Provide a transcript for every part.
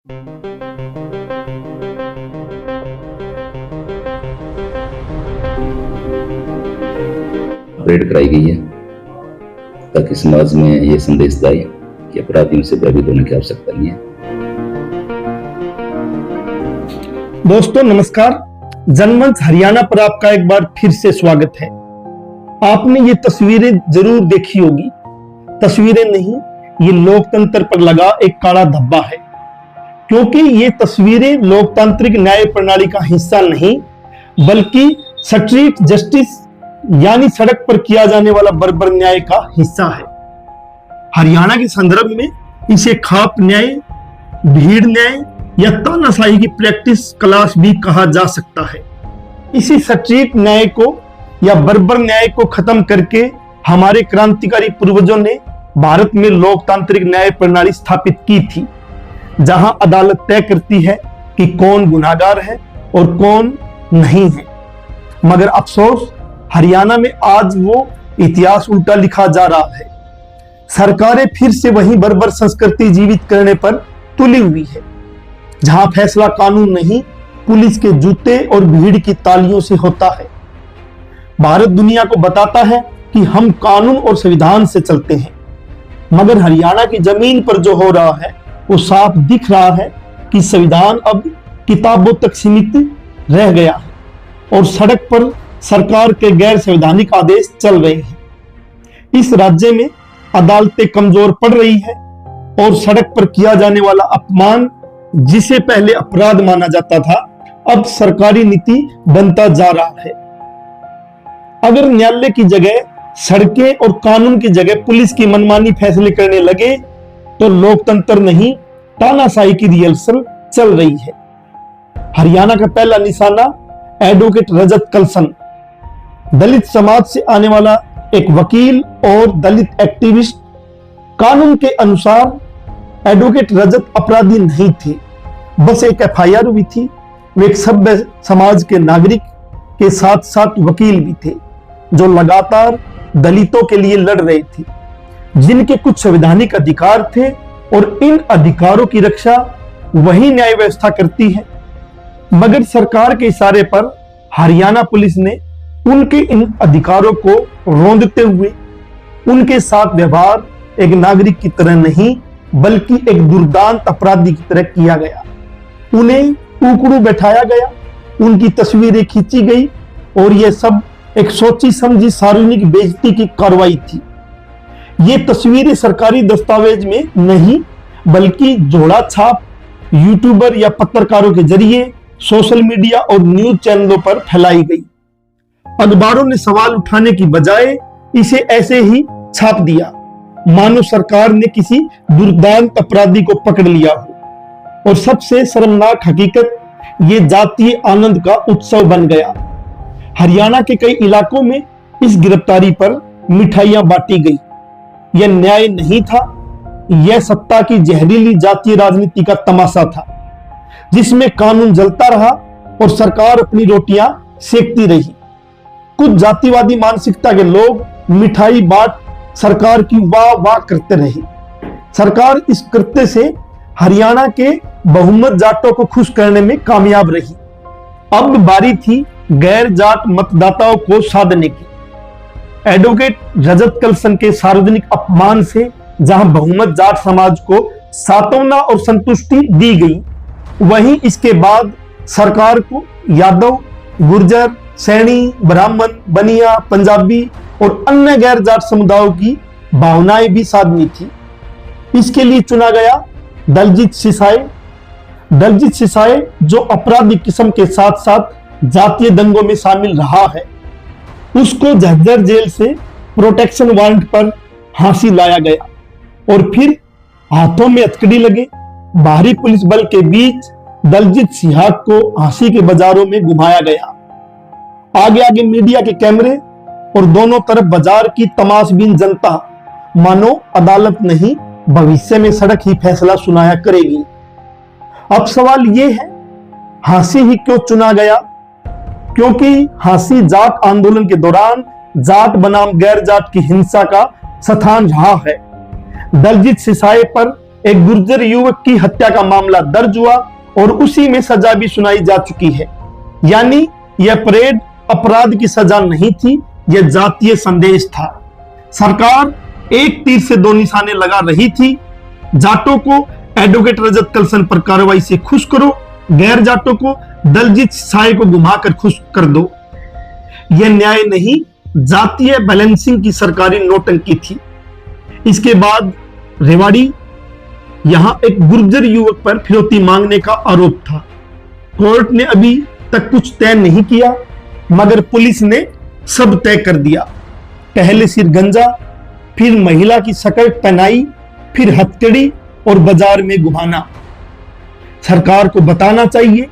Parade कराई गई है ताकि समाज में ये संदेश जाए कि अपराधियों से भयभीत होने की आवश्यकता नहीं है। दोस्तों नमस्कार, जनमंच हरियाणा पर आपका एक बार फिर से स्वागत है। आपने ये तस्वीरें जरूर देखी होगी। तस्वीरें नहीं, ये लोकतंत्र पर लगा एक काला धब्बा है, क्योंकि ये तस्वीरें लोकतांत्रिक न्याय प्रणाली का हिस्सा नहीं बल्कि स्ट्रीट जस्टिस यानी सड़क पर किया जाने वाला बर्बर न्याय का हिस्सा है। हरियाणा के संदर्भ में इसे खाप न्याय, भीड़ न्याय या तानाशाही की प्रैक्टिस क्लास भी कहा जा सकता है। इसी स्ट्रीट न्याय को या बर्बर न्याय को खत्म करके हमारे क्रांतिकारी पूर्वजों ने भारत में लोकतांत्रिक न्याय प्रणाली स्थापित की थी, जहां अदालत तय करती है कि कौन गुनाहगार है और कौन नहीं है। मगर अफसोस, हरियाणा में आज वो इतिहास उल्टा लिखा जा रहा है। सरकारें फिर से वही बर्बर संस्कृति जीवित करने पर तुली हुई है, जहां फैसला कानून नहीं पुलिस के जूते और भीड़ की तालियों से होता है। भारत दुनिया को बताता है कि हम कानून और संविधान से चलते हैं, मगर हरियाणा की जमीन पर जो हो रहा है वो साफ दिख रहा है कि संविधान अब किताबों तक सीमित रह गया है और सड़क पर सरकार के गैर संवैधानिक आदेश चल रहे हैं। इस राज्य में अदालतें कमजोर पड़ रही है और सड़क पर किया जाने वाला अपमान, जिसे पहले अपराध माना जाता था, अब सरकारी नीति बनता जा रहा है। अगर न्यायालय की जगह सड़कें और कानून की जगह पुलिस की मनमानी फैसले करने लगे तो लोकतंत्र नहीं तानाशाही की रिहर्सल चल रही है। हरियाणा का पहला निशाना एडवोकेट रजत कलसन, दलित समाज से आने वाला एक वकील और दलित एक्टिविस्ट। कानून के अनुसार एडवोकेट रजत अपराधी नहीं थे, बस एक एफआईआर हुई थी। वे एक सभ्य समाज के नागरिक के साथ साथ वकील भी थे, जो लगातार दलितों के लिए लड़ रहे थे, जिनके कुछ संवैधानिक अधिकार थे और इन अधिकारों की रक्षा वही न्याय व्यवस्था करती है। मगर सरकार के इशारे पर हरियाणा पुलिस ने उनके इन अधिकारों को रौंदते हुए उनके साथ व्यवहार एक नागरिक की तरह नहीं बल्कि एक दुर्दांत अपराधी की तरह किया गया। उन्हें टुकड़ों बैठाया गया, उनकी तस्वीरें खींची गई और यह सब एक सोची समझी सार्वजनिक बेइज्जती की कार्रवाई थी। ये तस्वीरें सरकारी दस्तावेज में नहीं बल्कि जोड़ा छाप, यूट्यूबर या पत्रकारों के जरिए सोशल मीडिया और न्यूज चैनलों पर फैलाई गई। अखबारों ने सवाल उठाने की बजाय इसे ऐसे ही छाप दिया, मानो सरकार ने किसी दुर्दांत अपराधी को पकड़ लिया हो। और सबसे शर्मनाक हकीकत, ये जातीय आनंद का उत्सव बन गया। हरियाणा के कई इलाकों में इस गिरफ्तारी पर मिठाइयां बांटी गई। यह न्याय नहीं था, यह सत्ता की जहरीली जातीय राजनीति का तमाशा था, जिसमें कानून जलता रहा और सरकार अपनी रोटियां सेकती रही। कुछ जातिवादी मानसिकता के लोग मिठाई बांट सरकार की वाह वाह करते रहे। सरकार इस कृत्य से हरियाणा के बहुमत जाटों को खुश करने में कामयाब रही। अब बारी थी गैर जाट मतदाताओं को साधने की। एडवोकेट रजत कलसन के सार्वजनिक अपमान से जहां बहुमत जाट समाज को सांत्वना और संतुष्टि दी गई, वहीं इसके बाद सरकार को यादव, गुर्जर, सैनी, ब्राह्मण, बनिया, पंजाबी और अन्य गैर जाट समुदायों की भावनाएं भी साधनी थी। इसके लिए चुना गया दलजीत सिसाई। दलजीत सिसाई जो अपराधिक किस्म के साथ साथ जातीय दंगों में शामिल रहा है, उसको झज्जर जेल से प्रोटेक्शन वारंट पर फांसी लाया गया और फिर हाथों में हथकड़ी लगे बाहरी पुलिस बल के बीच दलजीत सिहाग को फांसी के बाजारों में घुमाया गया। आगे आगे मीडिया के कैमरे और दोनों तरफ बाजार की तमाशबीन जनता, मानो अदालत नहीं भविष्य में सड़क ही फैसला सुनाया करेगी। अब सवाल यह है, फांसी ही क्यों चुना गया? क्योंकि फांसी जाट आंदोलन के दौरान जाट बनाम गैर जाट की हिंसा का स्थान रहा है। दलजीत सिसाई पर एक गुर्जर युवक की हत्या का मामला दर्ज हुआ और उसी में सजा भी सुनाई जा चुकी है। यानी यह परेड अपराध की सजा नहीं थी, यह जातीय संदेश था। सरकार एक तीर से दो निशाने लगा रही थी। जाटों को एडवोकेट रजत कलसन पर कार्रवाई से खुश करो, गैर जाटों को दलजीत साय को घुमाकर खुश कर दो। यह न्याय नहीं, जातीय बैलेंसिंग की सरकारी नौटंकी थी। इसके बाद रेवाड़ी, यहां एक गुर्जर युवक पर फिरौती मांगने का आरोप था। कोर्ट ने अभी तक कुछ तय नहीं किया, मगर पुलिस ने सब तय कर दिया। पहले सिर गंजा, फिर महिला की स्कर्ट पहनाई, फिर हथकड़ी और बाजार में घुमाना। सरकार को बताना चाहिए,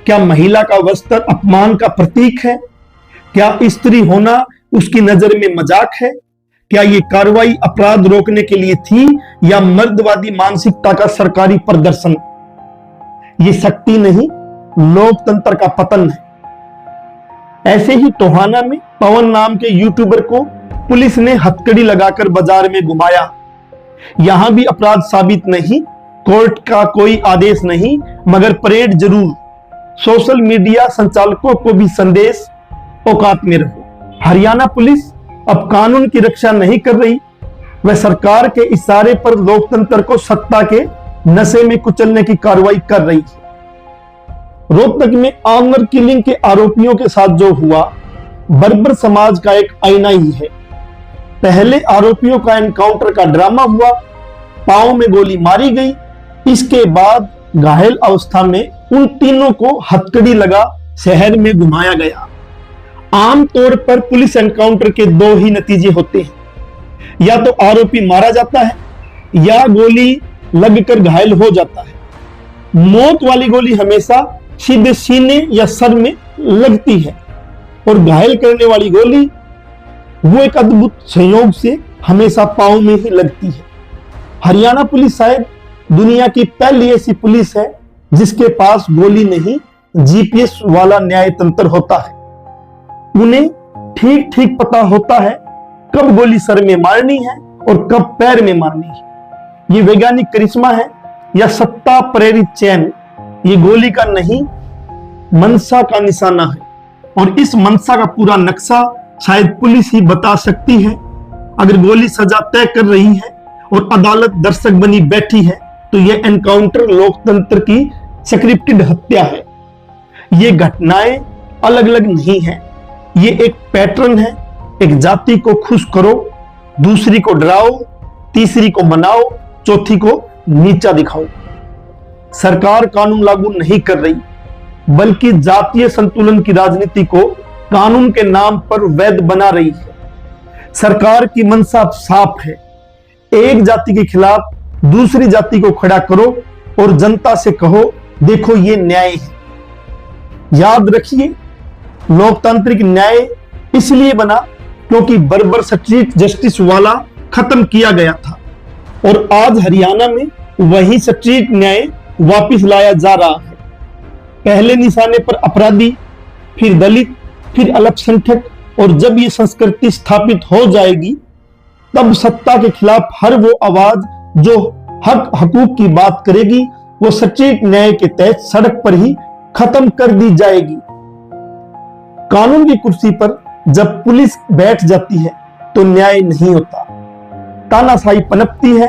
क्या महिला का वस्त्र अपमान का प्रतीक है? क्या स्त्री होना उसकी नजर में मजाक है? क्या ये कार्रवाई अपराध रोकने के लिए थी या मर्दवादी मानसिकता का सरकारी प्रदर्शन? ये शक्ति नहीं, लोकतंत्र का पतन है। ऐसे ही टोहाना में पवन नाम के यूट्यूबर को पुलिस ने हथकड़ी लगाकर बाजार में घुमाया। यहां भी अपराध साबित नहीं, कोर्ट का कोई आदेश नहीं, मगर परेड जरूर। सोशल मीडिया संचालकों को भी संदेश, औकात में रहो। हरियाणा पुलिस अब कानून की रक्षा नहीं कर रही, वह सरकार के इशारे पर लोकतंत्र को सत्ता के नशे में कुचलने की कार्रवाई कर रही है। रोहतक में ऑनर किलिंग के आरोपियों के साथ जो हुआ, बर्बर समाज का एक आईना ही है। पहले आरोपियों का एनकाउंटर का ड्रामा हुआ, पांव में गोली मारी गई। इसके बाद घायल अवस्था में उन तीनों को हथकड़ी लगा शहर में घुमाया गया। आमतौर पर पुलिस एनकाउंटर के दो ही नतीजे होते हैं, या तो आरोपी मारा जाता है या गोली लगकर घायल हो जाता है। मौत वाली गोली हमेशा सीधे सीने या सर में लगती है और घायल करने वाली गोली वो एक अद्भुत संयोग से हमेशा पांव में ही लगती है। हरियाणा पुलिस शायद दुनिया की पहली ऐसी पुलिस है जिसके पास गोली नहीं, जीपीएस वाला न्याय तंत्र होता है। उन्हें ठीक ठीक पता होता है कब गोली सर में मारनी है और कब पैर में मारनी है। ये वैज्ञानिक करिश्मा है या सत्ता प्रेरित चयन? ये गोली का नहीं, मनसा का निशाना है, और इस मनसा का पूरा नक्शा शायद पुलिस ही बता सकती है। अगर गोली सजा तय कर रही है और अदालत दर्शक बनी बैठी है, तो यह एनकाउंटर लोकतंत्र की स्क्रिप्टेड हत्या है। ये घटनाएं अलग अलग नहीं है, ये एक पैटर्न है। एक जाति को खुश करो, दूसरी को डराओ, तीसरी को मनाओ, चौथी को नीचा दिखाओ। सरकार कानून लागू नहीं कर रही, बल्कि जातीय संतुलन की राजनीति को कानून के नाम पर वैध बना रही है। सरकार की मंशा साफ है, एक जाति के खिलाफ दूसरी जाति को खड़ा करो और जनता से कहो, देखो ये न्याय है। याद रखिए, लोकतांत्रिक न्याय इसलिए बना क्योंकि बर्बर स्ट्रीट जस्टिस वाला खत्म किया गया था, और आज हरियाणा में वही स्ट्रीट न्याय वापस लाया जा रहा है। पहले निशाने पर अपराधी, फिर दलित, फिर अल्पसंख्यक, और जब ये संस्कृति स्थापित हो जाएगी, तब सत्ता के खिलाफ हर वो आवाज जो हक हकूक की बात करेगी, वो स्ट्रीट न्याय के तहत सड़क पर ही खत्म कर दी जाएगी। कानून की कुर्सी पर जब पुलिस बैठ जाती है तो न्याय नहीं होता, तानाशाही पनपती है,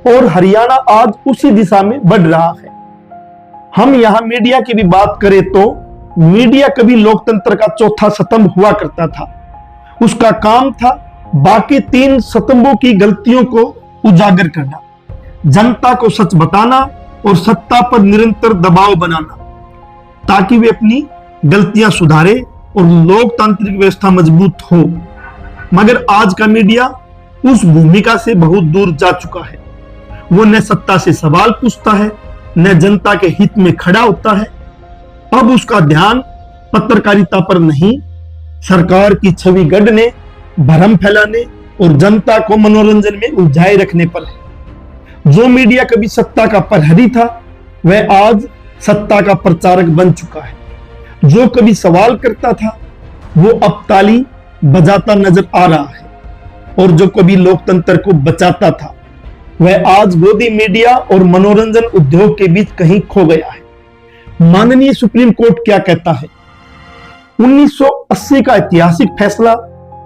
और हरियाणा आज उसी दिशा में बढ़ रहा है। हम यहां मीडिया की भी बात करें तो मीडिया कभी लोकतंत्र का चौथा स्तंभ हुआ करता था। उसका काम था बाकी तीन स्तंभों की गलतियों को उजागर करना, जनता को सच बताना और सत्ता पर निरंतर दबाव बनाना, ताकि वे अपनी गलतियां सुधारे और लोकतांत्रिक व्यवस्था मजबूत हो। मगर आज का मीडिया उस भूमिका से बहुत दूर जा चुका है। वो न सत्ता से सवाल पूछता है, न जनता के हित में खड़ा होता है। अब उसका ध्यान पत्रकारिता पर नहीं, सरकार की छवि गढ़ने, भ्रम फैलाने और जनता को मनोरंजन में उलझाए रखने पर है। जो मीडिया कभी सत्ता का प्रहरी था, वह आज सत्ता का प्रचारक बन चुका है। जो कभी सवाल करता था, वो अब ताली बजाता नजर आ रहा है, और जो कभी लोकतंत्र को बचाता था, वह आज गोदी मीडिया और मनोरंजन उद्योग के बीच कहीं खो गया है। माननीय सुप्रीम कोर्ट क्या कहता है? 1980 का ऐतिहासिक फैसला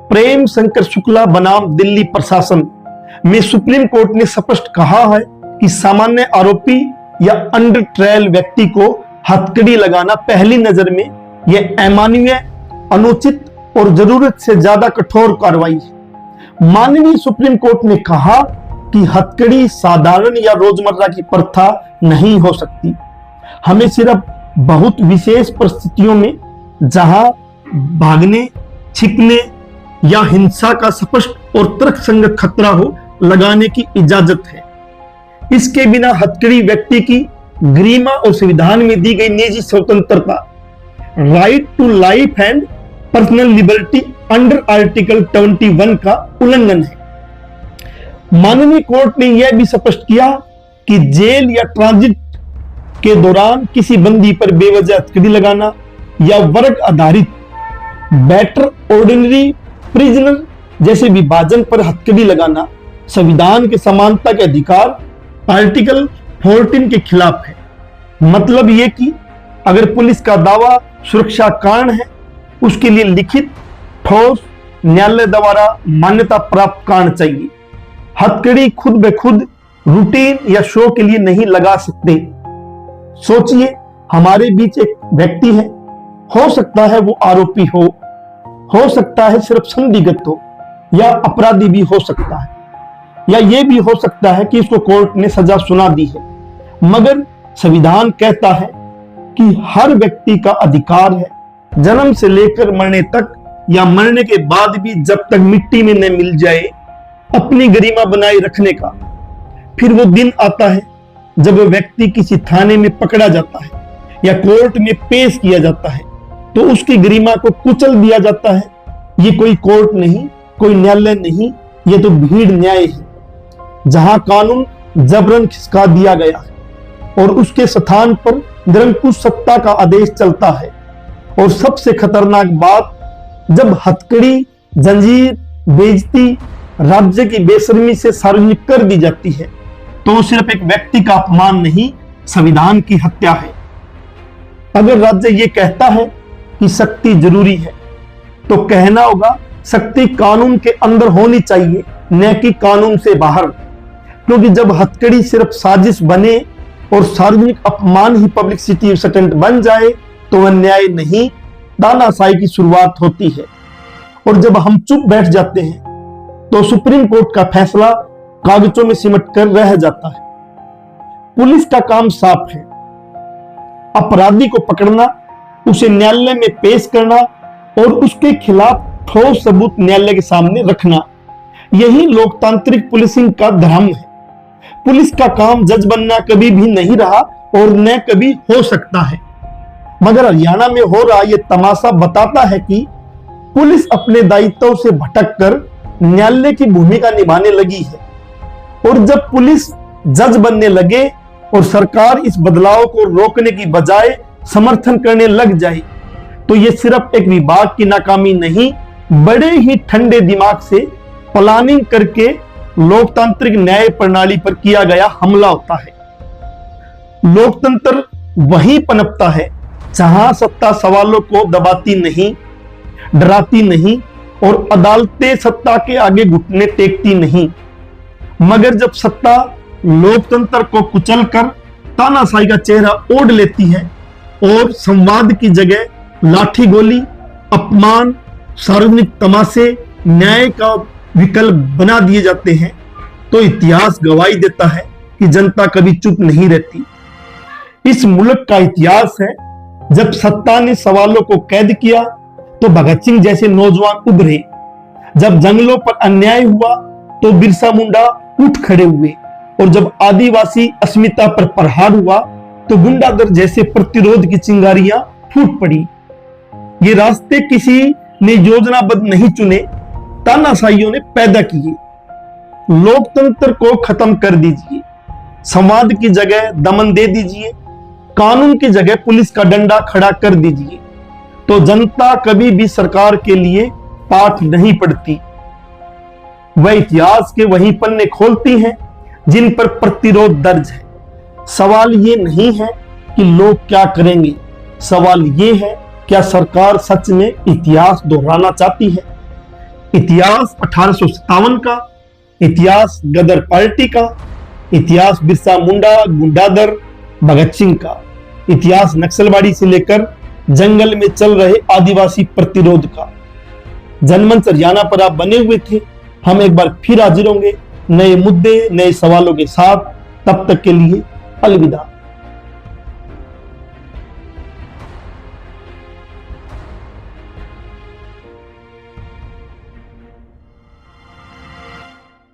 प्रेम शंकर शुक्ला बनाम दिल्ली प्रशासन में सुप्रीम कोर्ट ने स्पष्ट कहा है कि सामान्य आरोपी या अंडर ट्रायल व्यक्ति को हथकड़ी लगाना पहली नजर में यह अमानवीय, अनुचित और जरूरत से ज्यादा कठोर कार्रवाई है। माननीय सुप्रीम कोर्ट ने कहा कि हथकड़ी साधारण या रोजमर्रा की प्रथा नहीं हो सकती। हमें सिर्फ बहुत विशेष परिस्थितियों में, जहां भागने, छिपने या हिंसा का स्पष्ट और तर्कसंगत खतरा हो, लगाने की इजाजत है। इसके बिना हथकड़ी व्यक्ति की गरिमा और संविधान में दी गई निजी स्वतंत्रता, right to life and personal liberty under article 21 का उल्लंघन है। माननीय कोर्ट ने यह भी स्पष्ट किया कि जेल या ट्रांजिट के दौरान किसी बंदी पर बेवजह हथकड़ी लगाना या वर्ग आधारित बेटर ऑर्डिनरी प्रिजनर जैसे विभाजन पर हथकड़ी लगाना संविधान के समानता के अधिकार आर्टिकल 14 के खिलाफ है। मतलब यह कि अगर पुलिस का दावा सुरक्षा कारण है, उसके लिए लिखित, ठोस, न्यायालय द्वारा मान्यता प्राप्त कारण चाहिए। हथकड़ी खुद ब खुद रूटीन या शो के लिए नहीं लगा सकते। सोचिए, हमारे बीच एक व्यक्ति है, हो सकता है वो आरोपी हो सकता है सिर्फ संदिग्ध हो, या अपराधी भी हो सकता है, या यह भी हो सकता है कि इसको कोर्ट ने सजा सुना दी है। मगर संविधान कहता है कि हर व्यक्ति का अधिकार है जन्म से लेकर मरने तक या मरने के बाद भी, जब तक मिट्टी में न मिल जाए, अपनी गरिमा बनाए रखने का। फिर वो दिन आता है जब वो व्यक्ति किसी थाने में पकड़ा जाता है या कोर्ट में पेश किया जाता है, तो उसकी गरिमा को कुचल दिया जाता है। ये कोई कोर्ट नहीं, कोई न्यायालय नहीं, ये तो भीड़ न्याय है, जहां कानून जबरन खिसका दिया गया है और उसके स्थान पर निरंकुश सत्ता का आदेश चलता है। और सबसे खतरनाक बात, जब हथकड़ी, जंजीर, बेइज्जती राज्य की बेशर्मी से सार्वजनिक कर दी जाती है, तो सिर्फ एक व्यक्ति का अपमान नहीं, संविधान की हत्या है। अगर राज्य ये कहता है कि शक्ति जरूरी है, तो कहना होगा शक्ति कानून के अंदर होनी चाहिए, न कि कानून से बाहर। क्योंकि जब हथकड़ी सिर्फ साजिश बने और सार्वजनिक अपमान ही पब्लिसिटी स्टंट बन जाए, तो वह न्याय नहीं, तानाशाही की शुरुआत होती है। और जब हम चुप बैठ जाते हैं, तो सुप्रीम कोर्ट का फैसला कागजों में सिमट कर रह जाता है। पुलिस का काम साफ है, अपराधी को पकड़ना, उसे न्यायालय में पेश करना और उसके खिलाफ ठोस सबूत न्यायालय के सामने रखना। यही लोकतांत्रिक पुलिसिंग का धर्म है। पुलिस का काम जज बनना कभी भी नहीं रहा और न कभी हो सकता है। मगर हरियाणा में हो रहा यह तमाशा बताता है कि पुलिस अपने दायित्वों से भटककर न्यायालय की भूमिका निभाने लगी है। और जब पुलिस जज बनने लगे और सरकार इस बदलाव को रोकने की बजाय समर्थन करने लग जाए, तो यह सिर्फ एक विभाग की नाकामी नहीं, बड़े ही ठंडे दिमाग से प्लानिंग करके लोकतांत्रिक न्याय प्रणाली पर किया गया हमला होता है। लोकतंत्र वहीं पनपता है जहां सत्ता सवालों को दबाती नहीं, डराती नहीं और अदालतें सत्ता के आगे घुटने टेकती नहीं। मगर जब सत्ता लोकतंत्र को कुचलकर तानाशाही का चेहरा ओढ़ लेती है और संवाद की जगह लाठी गोली, अपमान, सार्वजनिक तमाशे न्याय का विकल्प बना दिए जाते हैं, तो इतिहास गवाही देता है कि जनता कभी चुप नहीं रहती। इस मुल्क का इतिहास है, जब सत्ता ने सवालों को कैद किया तो भगत सिंह जैसे नौजवान उभरे, जब जंगलों पर अन्याय हुआ तो बिरसा मुंडा उठ खड़े हुए, और जब आदिवासी अस्मिता पर प्रहार हुआ तो गुंडागर जैसे प्रतिरोध की चिंगारियां फूट पड़ी। ये रास्ते किसी ने योजनाबद्ध नहीं चुने, तानाशाहियों ने पैदा किए। लोकतंत्र को खत्म कर दीजिए, संवाद की जगह दमन दे दीजिए, कानून की जगह पुलिस का डंडा खड़ा कर दीजिए, तो जनता कभी भी सरकार के लिए पाठ नहीं पढ़ती। वह इतिहास के वही पन्ने खोलती हैं जिन पर प्रतिरोध दर्ज है। सवाल ये नहीं है कि लोग क्या करेंगे, सवाल ये है क्या सरकार सच में इतिहास दोहराना चाहती है। इतिहास 1857 का, इतिहास गदर पार्टी का, इतिहास बिरसा मुंडा, गुंडाधर, भगत सिंह का, इतिहास नक्सलवाड़ी से लेकर जंगल में चल रहे आदिवासी प्रतिरोध का। जनमंच हरियाणा पर आप बने हुए थे। हम एक बार फिर हाजिर होंगे नए मुद्दे, नए सवालों के साथ। तब तक के लिए अलविदा।